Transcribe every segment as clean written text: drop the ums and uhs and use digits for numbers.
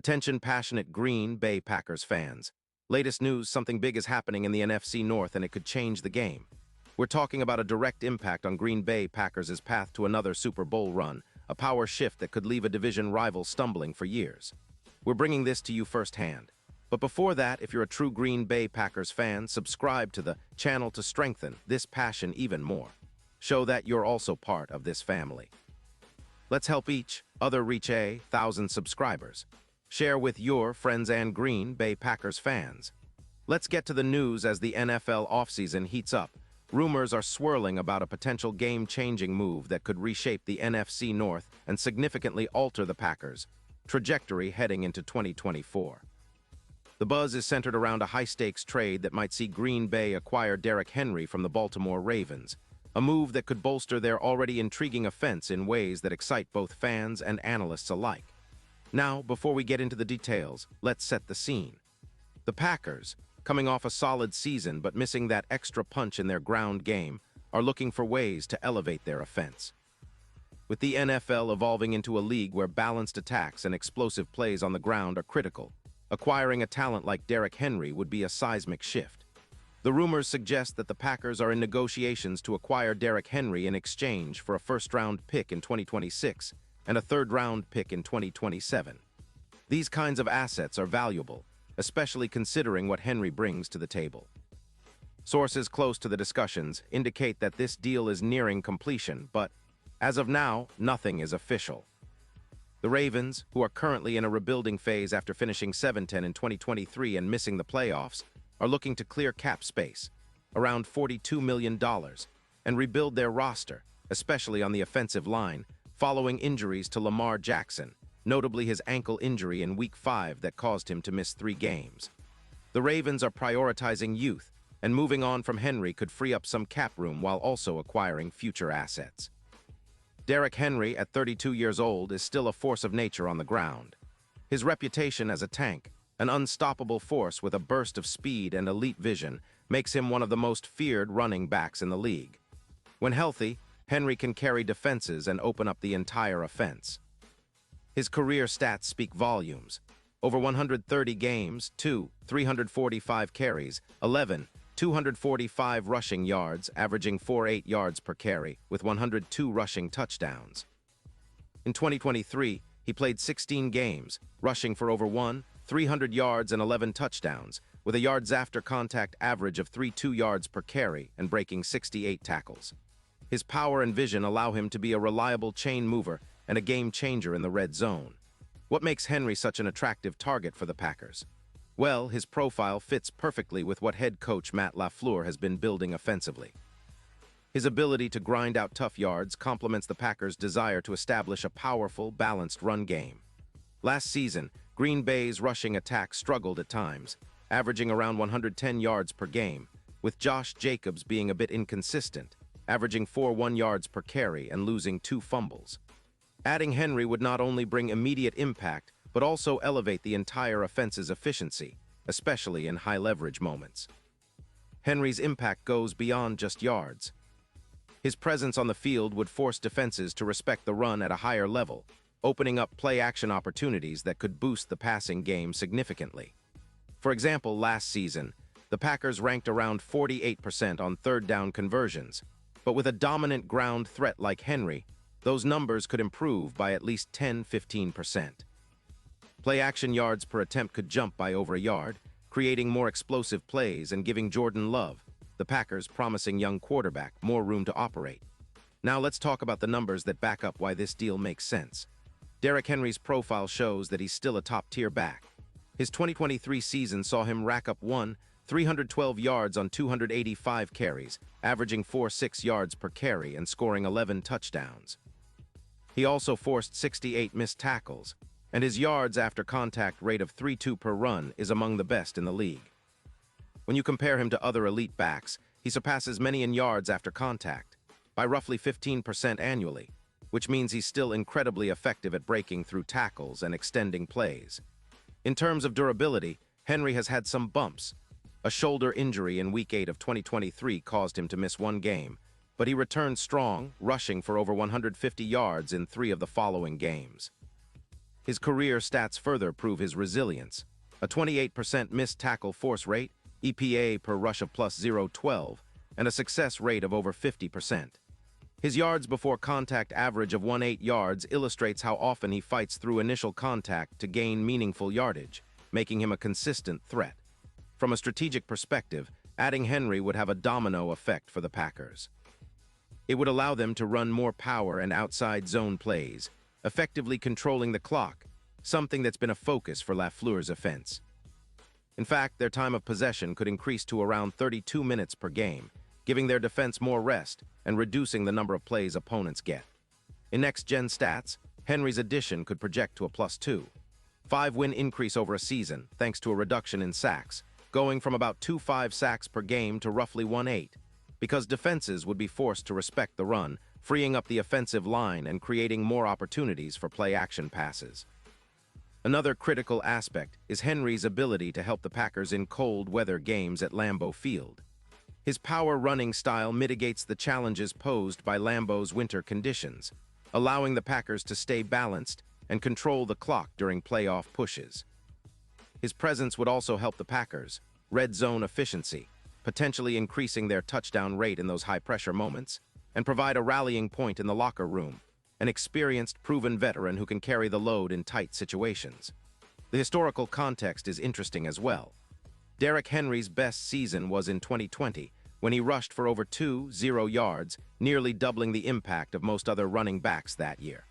Attention passionate Green Bay Packers fans. Latest news, something big is happening in the NFC North and it could change the game. We're talking about a direct impact on Green Bay Packers' path to another Super Bowl run, a power shift that could leave a division rival stumbling for years. We're bringing this to you firsthand. But before that, if you're a true Green Bay Packers fan, subscribe to the channel to strengthen this passion even more. Show that you're also part of this family. Let's help each other reach 1,000 subscribers. Share with your friends and Green Bay Packers fans. Let's get to the news as the NFL offseason heats up. Rumors are swirling about a potential game-changing move that could reshape the NFC North and significantly alter the Packers' trajectory heading into 2024. The buzz is centered around a high-stakes trade that might see Green Bay acquire Derrick Henry from the Baltimore Ravens, a move that could bolster their already intriguing offense in ways that excite both fans and analysts alike. Now, before we get into the details, let's set the scene. The Packers, coming off a solid season but missing that extra punch in their ground game, are looking for ways to elevate their offense. With the NFL evolving into a league where balanced attacks and explosive plays on the ground are critical, acquiring a talent like Derrick Henry would be a seismic shift. The rumors suggest that the Packers are in negotiations to acquire Derrick Henry in exchange for a first-round pick in 2026 and a third-round pick in 2027. These kinds of assets are valuable, especially considering what Henry brings to the table. Sources close to the discussions indicate that this deal is nearing completion, but as of now, nothing is official. The Ravens, who are currently in a rebuilding phase after finishing 7-10 in 2023 and missing the playoffs, are looking to clear cap space, around $42 million, and rebuild their roster, especially on the offensive line, following injuries to Lamar Jackson, notably his ankle injury in Week 5 that caused him to miss 3 games. The Ravens are prioritizing youth, and moving on from Henry could free up some cap room while also acquiring future assets. Derrick Henry, at 32 years old, is still a force of nature on the ground. His reputation as a tank, an unstoppable force with a burst of speed and elite vision, makes him one of the most feared running backs in the league. When healthy, Henry can carry defenses and open up the entire offense. His career stats speak volumes. Over 130 games, 345 carries, 245 rushing yards, averaging 4.8 yards per carry, with 102 rushing touchdowns. In 2023, he played 16 games, rushing for over 300 yards and 11 touchdowns, with a yards after contact average of 3.2 yards per carry and breaking 68 tackles. His power and vision allow him to be a reliable chain mover and a game changer in the red zone. What makes Henry such an attractive target for the Packers? Well, his profile fits perfectly with what head coach Matt LaFleur has been building offensively. His ability to grind out tough yards complements the Packers' desire to establish a powerful, balanced run game. Last season, Green Bay's rushing attack struggled at times, averaging around 110 yards per game, with Josh Jacobs being a bit inconsistent, averaging 4.1 yards per carry and losing 2 fumbles. Adding Henry would not only bring immediate impact, but also elevate the entire offense's efficiency, especially in high-leverage moments. Henry's impact goes beyond just yards. His presence on the field would force defenses to respect the run at a higher level, opening up play-action opportunities that could boost the passing game significantly. For example, last season, the Packers ranked around 48% on third-down conversions, but with a dominant ground threat like Henry, those numbers could improve by at least 10–15%. Play-action yards per attempt could jump by over a yard, creating more explosive plays and giving Jordan Love, the Packers' promising young quarterback, more room to operate. Now let's talk about the numbers that back up why this deal makes sense. Derrick Henry's profile shows that he's still a top-tier back. His 2023 season saw him rack up 312 yards on 285 carries, averaging 4.6 yards per carry and scoring 11 touchdowns. He also forced 68 missed tackles, and his yards after contact rate of 3.2 per run is among the best in the league. When you compare him to other elite backs, he surpasses many in yards after contact, by roughly 15% annually, which means he's still incredibly effective at breaking through tackles and extending plays. In terms of durability, Henry has had some bumps. A shoulder injury in Week 8 of 2023 caused him to miss 1 game, but he returned strong, rushing for over 150 yards in 3 of the following games. His career stats further prove his resilience. A 28% missed tackle force rate, EPA per rush of plus 0.12, and a success rate of over 50%. His yards before contact average of 18 yards illustrates how often he fights through initial contact to gain meaningful yardage, making him a consistent threat. From a strategic perspective, adding Henry would have a domino effect for the Packers. It would allow them to run more power and outside zone plays, effectively controlling the clock, something that's been a focus for Lafleur's offense. In fact, their time of possession could increase to around 32 minutes per game, giving their defense more rest and reducing the number of plays opponents get. In next-gen stats, Henry's addition could project to a +2. 5-win increase over a season, thanks to a reduction in sacks, going from about 2.5 sacks per game to roughly 1.8, because defenses would be forced to respect the run, freeing up the offensive line and creating more opportunities for play-action passes. Another critical aspect is Henry's ability to help the Packers in cold weather games at Lambeau Field. His power-running style mitigates the challenges posed by Lambeau's winter conditions, allowing the Packers to stay balanced and control the clock during playoff pushes. His presence would also help the Packers' red zone efficiency, potentially increasing their touchdown rate in those high-pressure moments, and provide a rallying point in the locker room, an experienced, proven veteran who can carry the load in tight situations. The historical context is interesting as well. Derrick Henry's best season was in 2020, when he rushed for over 2.0 yards, nearly doubling the impact of most other running backs that year.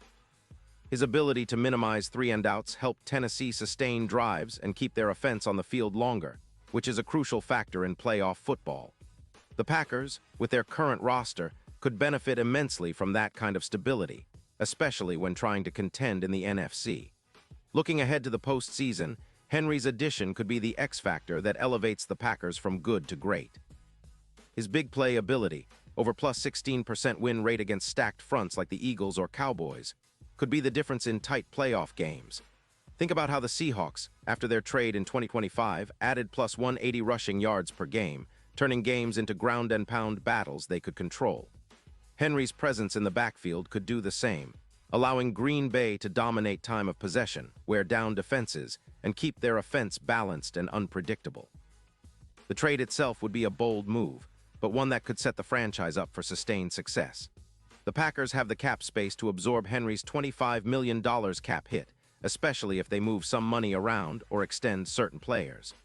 His ability to minimize 3-and-outs helped Tennessee sustain drives and keep their offense on the field longer, which is a crucial factor in playoff football. The Packers, with their current roster, could benefit immensely from that kind of stability, especially when trying to contend in the NFC. Looking ahead to the postseason, Henry's addition could be the X factor that elevates the Packers from good to great. His big play ability, over plus 16% win rate against stacked fronts like the Eagles or Cowboys, could be the difference in tight playoff games. Think about how the Seahawks, after their trade in 2025, added plus 180 rushing yards per game, turning games into ground-and-pound battles they could control. Henry's presence in the backfield could do the same, allowing Green Bay to dominate time of possession, wear down defenses, and keep their offense balanced and unpredictable. The trade itself would be a bold move, but one that could set the franchise up for sustained success. The Packers have the cap space to absorb Henry's $25 million cap hit, especially if they move some money around or extend certain players.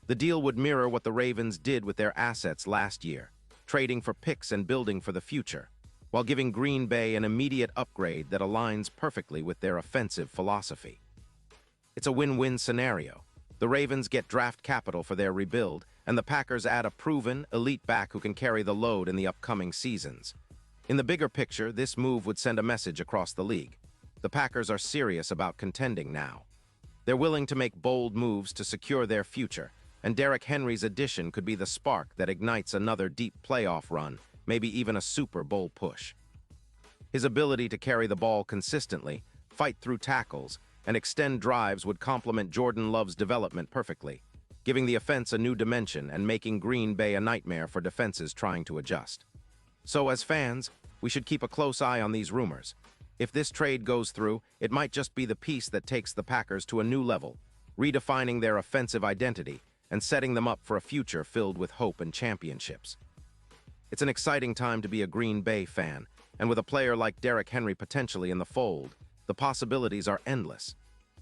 The deal would mirror what the Ravens did with their assets last year, trading for picks and building for the future, while giving Green Bay an immediate upgrade that aligns perfectly with their offensive philosophy. It's a win-win scenario. The Ravens get draft capital for their rebuild, and the Packers add a proven, elite back who can carry the load in the upcoming seasons. In the bigger picture, this move would send a message across the league. The Packers are serious about contending now. They're willing to make bold moves to secure their future, and Derrick Henry's addition could be the spark that ignites another deep playoff run, maybe even a Super Bowl push. His ability to carry the ball consistently, fight through tackles, and extend drives would complement Jordan Love's development perfectly, giving the offense a new dimension and making Green Bay a nightmare for defenses trying to adjust. So as fans, we should keep a close eye on these rumors. If this trade goes through, it might just be the piece that takes the Packers to a new level, redefining their offensive identity and setting them up for a future filled with hope and championships. It's an exciting time to be a Green Bay fan, and with a player like Derrick Henry potentially in the fold, the possibilities are endless.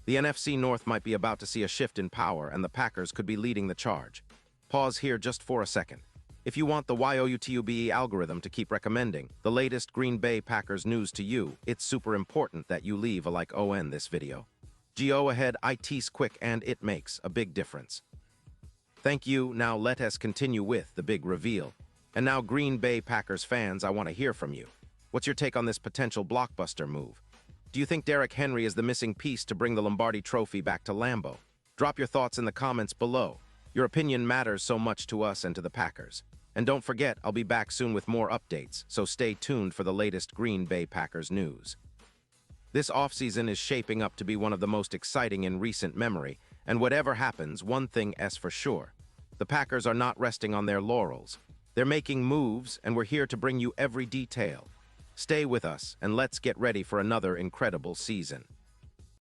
The NFC North might be about to see a shift in power, and the Packers could be leading the charge. Pause here just for a second. If you want the YOUTUBE algorithm to keep recommending the latest Green Bay Packers news to you, it's super important that you leave a like on this video. Go ahead, it's quick and it makes a big difference. Thank you. Now let us continue with the big reveal. And now, Green Bay Packers fans, I want to hear from you. What's your take on this potential blockbuster move? Do you think Derrick Henry is the missing piece to bring the Lombardi Trophy back to Lambeau? Drop your thoughts in the comments below. Your opinion matters so much to us and to the Packers. And don't forget, I'll be back soon with more updates, so stay tuned for the latest Green Bay Packers news. This offseason is shaping up to be one of the most exciting in recent memory, and whatever happens, one thing is for sure. The Packers are not resting on their laurels. They're making moves, and we're here to bring you every detail. Stay with us, and let's get ready for another incredible season.